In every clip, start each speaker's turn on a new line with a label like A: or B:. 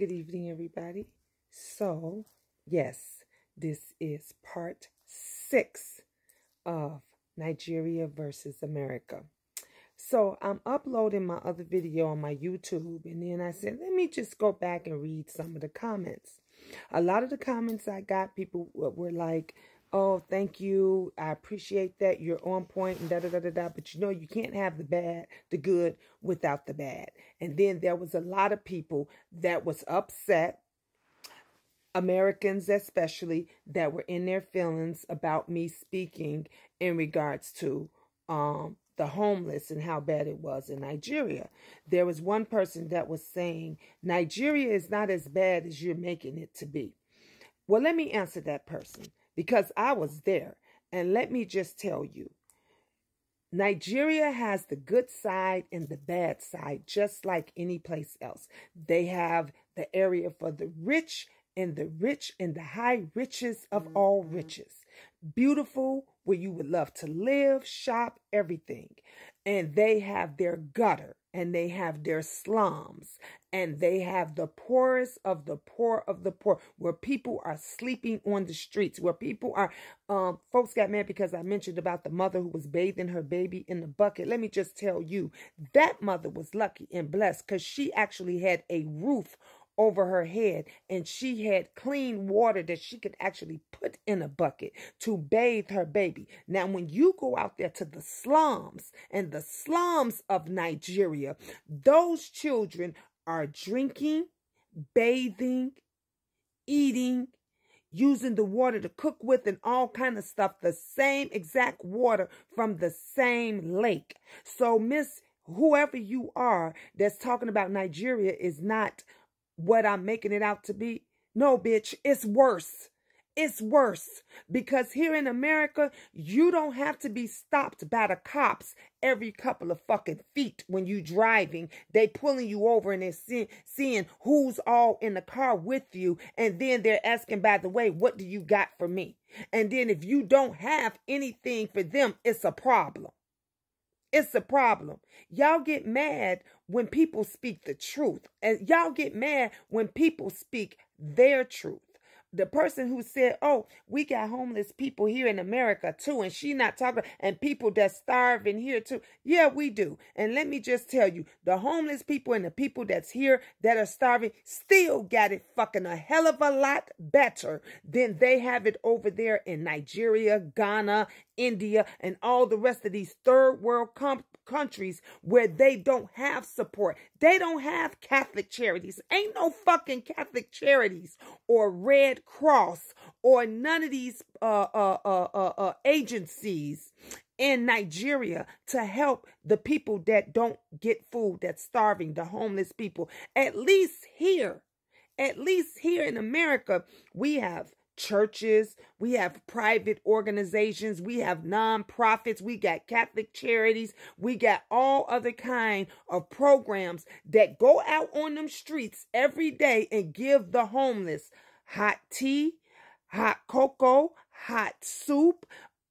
A: Good evening, everybody. So, yes, this is part 6 of Nigeria versus America. So, I'm uploading my other video on my YouTube, and then I said, let me just go back and read some of the comments. A lot of the comments I got, people were like, oh, thank you. I appreciate that. You're on point and da-da-da-da-da. But you know, you can't have the bad, the good without the bad. And then there was a lot of people that was upset, Americans especially, that were in their feelings about me speaking in regards to the homeless and how bad it was in Nigeria. There was one person that was saying, Nigeria is not as bad as you're making it to be. Well, let me answer that person, because I was there. And let me just tell you, Nigeria has the good side and the bad side, just like any place else. They have the area for the rich and the high riches of all riches. Beautiful, where you would love to live, shop, everything. And they have their gutter, and they have their slums, and they have the poorest of the poor of the poor, where people are sleeping on the streets, where people are, folks got mad because I mentioned about the mother who was bathing her baby in the bucket. Let me just tell you, that mother was lucky and blessed because she actually had a roof over her head, and she had clean water that she could actually put in a bucket to bathe her baby. Now, when you go out there to the slums and the slums of Nigeria, those children are drinking, bathing, eating, using the water to cook with and all kind of stuff, the same exact water from the same lake. So, Miss, whoever you are that's talking about Nigeria is not what I'm making it out to be. No, bitch, it's worse. It's worse, because here in America, you don't have to be stopped by the cops every couple of fucking feet when you driving. They pulling you over and they're seeing who's all in the car with you. And then they're asking, by the way, what do you got for me? And then if you don't have anything for them, it's a problem. It's a problem. Y'all get mad when people speak the truth. And y'all get mad when people speak their truth. The person who said, oh, we got homeless people here in America too, and she not talking, and people that's starving here too. Yeah, we do. And let me just tell you, the homeless people and the people that's here that are starving still got it fucking a hell of a lot better than they have it over there in Nigeria, Ghana, India, and all the rest of these third world countries where they don't have support. They don't have Catholic charities. Ain't no fucking Catholic charities or Red Cross or none of these agencies in Nigeria to help the people that don't get food, that's starving, the homeless people. At least here in America, we have churches, we have private organizations, we have nonprofits, we got Catholic charities, we got all other kind of programs that go out on them streets every day and give the homeless hot tea, hot cocoa, hot soup,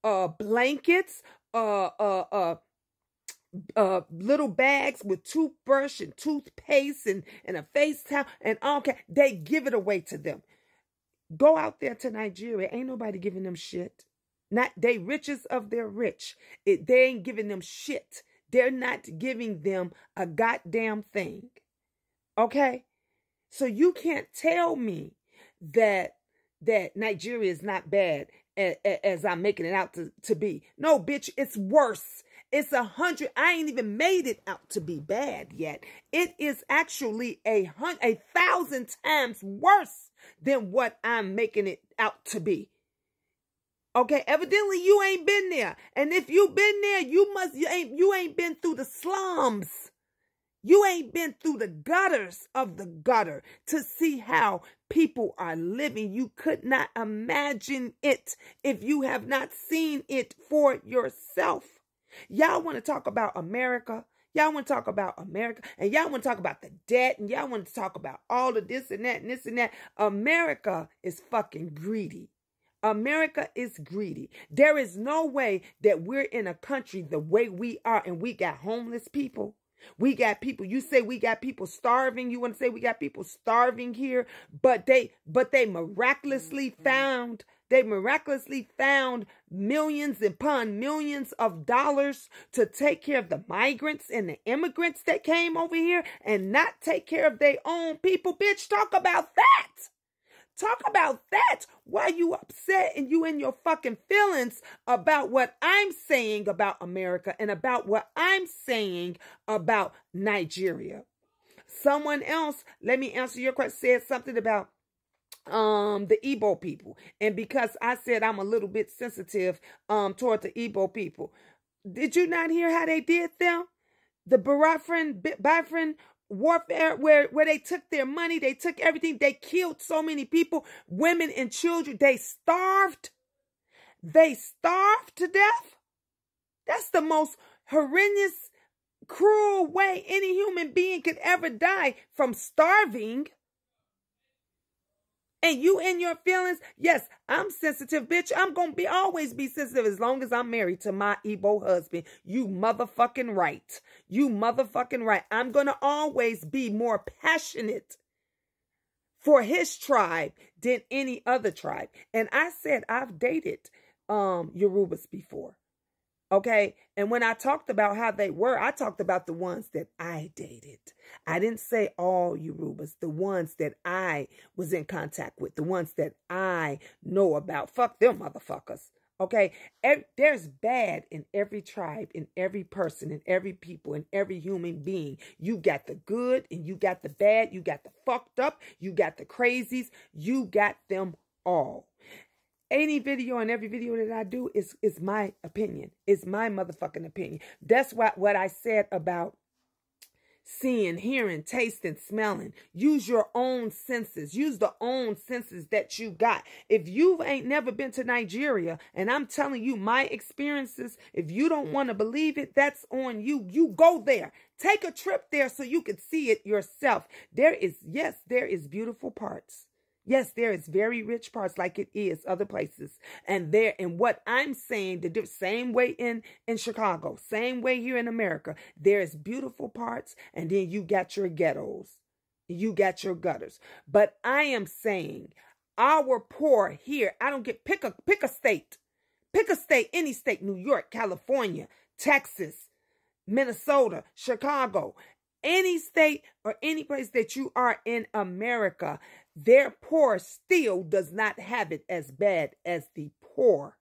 A: blankets, little bags with toothbrush and toothpaste and a face towel and all. They give it away to them. Go out there to Nigeria. Ain't nobody giving them shit. Not they richest of their rich. They ain't giving them shit. They're not giving them a goddamn thing. Okay? So you can't tell me that Nigeria is not bad as I'm making it out to be. No, bitch, it's worse. It's 100. I ain't even made it out to be bad yet. It is actually 1,000 times worse than what I'm making it out to be. Okay, evidently you ain't been there. And if you been there, you ain't been through the slums. You ain't been through the gutters of the gutter to see how people are living. You could not imagine it if you have not seen it for yourself. Y'all want to talk about America? Y'all want to talk about America, and y'all want to talk about the debt, and y'all want to talk about all of this and that and this and that. America is fucking greedy. America is greedy. There is no way that we're in a country the way we are and we got homeless people We got people, you say we got people starving. You want to say we got people starving here, but they miraculously found millions upon millions of dollars to take care of the migrants and the immigrants that came over here and not take care of their own people. Bitch, talk about that. Talk about that. Why you upset and you in your fucking feelings about what I'm saying about America and about what I'm saying about Nigeria. Someone else, let me answer your question, said something about the Igbo people. And because I said I'm a little bit sensitive toward the Igbo people. Did you not hear how they did them? The Biafran warfare where they took their money, they took everything, they killed so many people, women and children, they starved to death. That's the most horrendous, cruel way any human being could ever die, from starving. And you in your feelings, yes, I'm sensitive, bitch. I'm going to always be sensitive as long as I'm married to my Igbo husband. You motherfucking right. You motherfucking right. I'm going to always be more passionate for his tribe than any other tribe. And I said I've dated Yorubas before. Okay. And when I talked about how they were, I talked about the ones that I dated. I didn't say all Yorubas, the ones that I was in contact with, the ones that I know about. Fuck them motherfuckers. Okay. There's bad in every tribe, in every person, in every people, in every human being. You got the good and you got the bad. You got the fucked up. You got the crazies. You got them all. Any video and every video that I do is my opinion. It's my motherfucking opinion. That's what I said about seeing, hearing, tasting, smelling. Use your own senses. Use the own senses that you got. If you ain't never been to Nigeria, and I'm telling you my experiences, if you don't want to believe it, that's on you. You go there. Take a trip there so you can see it yourself. There is beautiful parts. Yes, there is very rich parts like it is other places. And what I'm saying, the same way in Chicago, same way here in America, there's beautiful parts, and then you got your ghettos. You got your gutters. But I am saying our poor here, I don't get, pick a state. Pick a state, any state, New York, California, Texas, Minnesota, Chicago, any state or any place that you are in America, their poor still does not have it as bad as the poor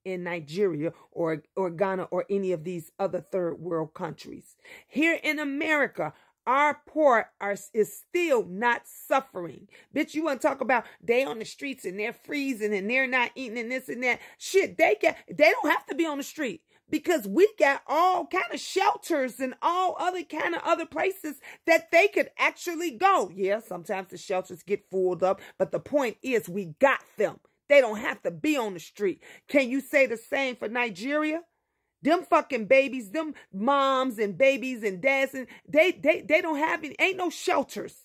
A: in Nigeria or Ghana or any of these other third world countries. Here in America, our poor is still not suffering. Bitch, you want to talk about they on the streets and they're freezing and they're not eating and this and that. Shit, they don't have to be on the street. Because we got all kind of shelters and all other kind of other places that they could actually go. Yeah, sometimes the shelters get filled up, but the point is we got them. They don't have to be on the street. Can you say the same for Nigeria? Them fucking babies, them moms and babies and dads, and they don't have any, ain't no shelters.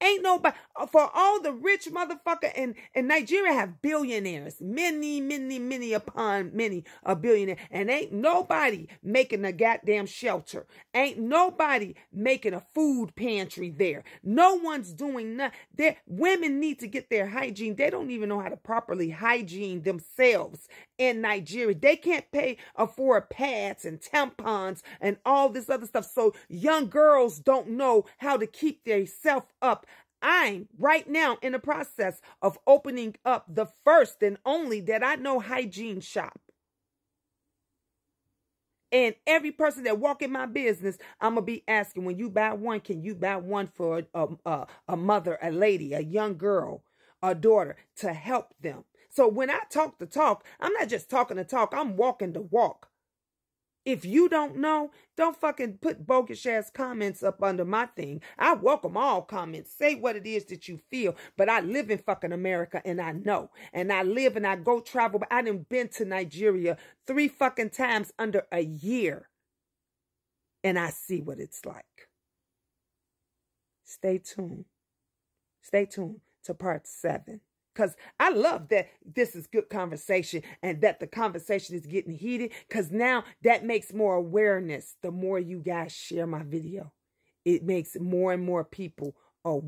A: Ain't nobody, for all the rich motherfucker, and Nigeria have billionaires, many upon many a billionaire, and ain't nobody making a goddamn shelter. Ain't nobody making a food pantry there. No one's doing nothing. Women need to get their hygiene. They don't even know how to properly hygiene themselves in Nigeria. They can't afford pads and tampons and all this other stuff. So young girls don't know how to keep themselves up. I'm right now in the process of opening up the first and only that I know hygiene shop. And every person that walk in my business, I'm going to be asking, when you buy one, can you buy one for a mother, a lady, a young girl, a daughter, to help them? So when I talk the talk, I'm not just talking the talk, I'm walking the walk. If you don't know, don't fucking put bogus ass comments up under my thing. I welcome all comments. Say what it is that you feel. But I live in fucking America and I know. And I live and I go travel. But I done been to Nigeria 3 fucking times under a year. And I see what it's like. Stay tuned. Stay tuned to part 7. Because I love that this is good conversation and that the conversation is getting heated, because now that makes more awareness. The more you guys share my video, it makes more and more people aware.